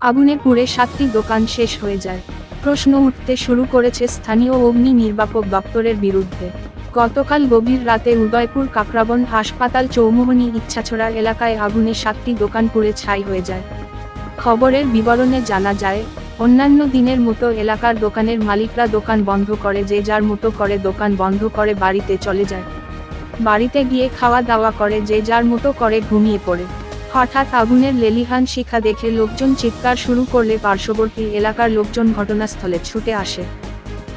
আগুনে পুড়ে 7টি দোকান শেষ হয়ে যায়। প্রশ্ন উঠতে শুরু করেছে স্থানীয় অগ্নি নির্বাপক দপ্তরের বিরুদ্ধে। গতকাল গভীর রাতে উদয়পুর কাকরাবন হাসপাতাল চৌমুহনী ইচ্ছাছড়া এলাকায় আগুনে 7টি দোকান পুড়ে ছাই হয়ে যায়। খবরের বিবরণে জানা যায়, অন্যান্য দিনের মতো এলাকার দোকানের মালিকরা দোকান বন্ধ করে যে যার মতো করে দোকান বন্ধ করে বাড়িতে চলে যায়। বাড়িতে গিয়ে খাওয়া দাওয়া করে যে যার মতো করে ঘুমিয়ে পড়ে। হঠাৎ আগুনের লেলিহান শিখা দেখে লোকজন চিৎকার শুরু করলে পার্শ্ববর্তী এলাকার লোকজন ঘটনাস্থলে ছুটে আসে।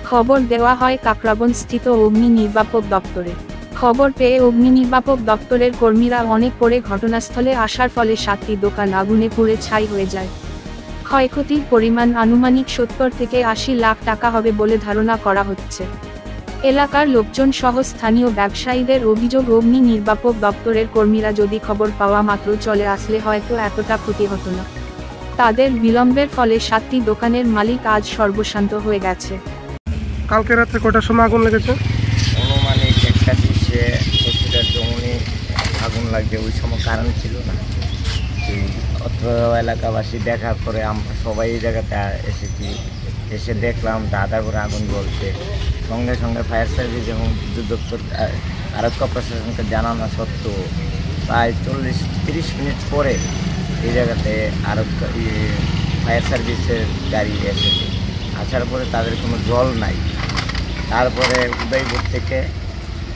খবর দেওয়া হয় কাকরাবন স্থিত অগ্নি নির্বাপক দপ্তরে। খবর পেয়ে অগ্নি নির্বাপক দপ্তরের কর্মীরা অনেক পরে ঘটনাস্থলে আসার ফলে 7টি দোকান আগুনে পুড়ে ছাই হয়ে যায়। ক্ষয়ক্ষতির পরিমাণ আনুমানিক 70 থেকে 80 লাখ টাকা হবে বলে ধারণা করা হচ্ছে। এলাকার লোকজন সহ স্থানীয় ব্যবসায়ীদের অভিযোগ, অগ্নি নির্বাপক দপ্তরের কর্মীরা যদি খবর পাওয়া মাত্র চলে আসলে হয়তো এতটা ক্ষতি হতো না। তাদের বিলম্বের ফলে 7টি দোকানের মালিক আজ সর্বশান্ত হয়ে গেছে। কালকে রাত্রে কটার সময় আগুন লেগেছে? অনুমানিক 1টা 20 জমনি আগুন লাগছে। ওই সময় কারেন্ট ছিল না। অত্র এলাকাবাসী দেখার পরে আমরা সবাই এই জায়গাতে এসেছি। এসে দেখলাম আধা করে আগুন জ্বলছে। সঙ্গে সঙ্গে ফায়ার সার্ভিস এবং বিদ্যুৎ দপ্তর আরক্ষা প্রশাসনকে জানানো সত্ত্বেও প্রায় 40-30 মিনিট পরে এই জায়গাতে ফায়ার সার্ভিসের গাড়ি এসেছে। আসার পরে তাদের কোনো জল নাই। তারপরে উদয়পুর থেকে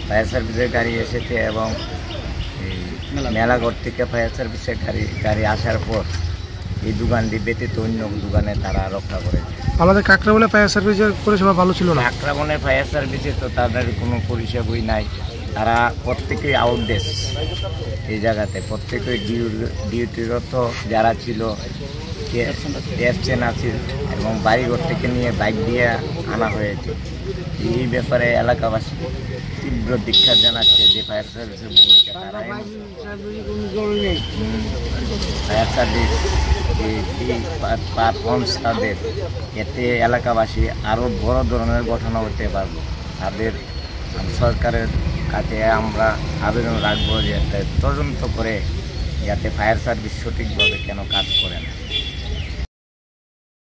ফায়ার সার্ভিসের গাড়ি এসেছে এবং মেলাঘর থেকে ফায়ার সার্ভিসের গাড়ি আসার পর এই দোকানটি ব্যতীত অন্য দোকানে তারা রক্ষা করেছে। আমাদের কাকরাবনে ফায়ার সার্ভিসের পরিষেবা ভালো ছিল না। কাকরাবনের ফায়ার সার্ভিসে তো তাদের কোনো পরিষেবাই নাই। তারা প্রত্যেকেই আউটডেস এই জায়গাতে, প্রত্যেকেই ডিউটিরত যারা ছিল আছে এবং বাড়িঘর থেকে নিয়ে বাইক দিয়ে আনা হয়েছে। এই ব্যাপারে এলাকাবাসী তীব্র দীক্ষা জানাচ্ছে যে ফায়ার সার্ভিসের ভূমিকা ফায়ার সার্ভিস পারফর্মস তাদের, এতে এলাকাবাসী আরও বড় ধরনের ঘটনা হতে পারবে। তাদের সরকারের কাছে আমরা আবেদন রাখবো যে তদন্ত করে যাতে ফায়ার সার্ভিস সঠিকভাবে কেন কাজ করে না।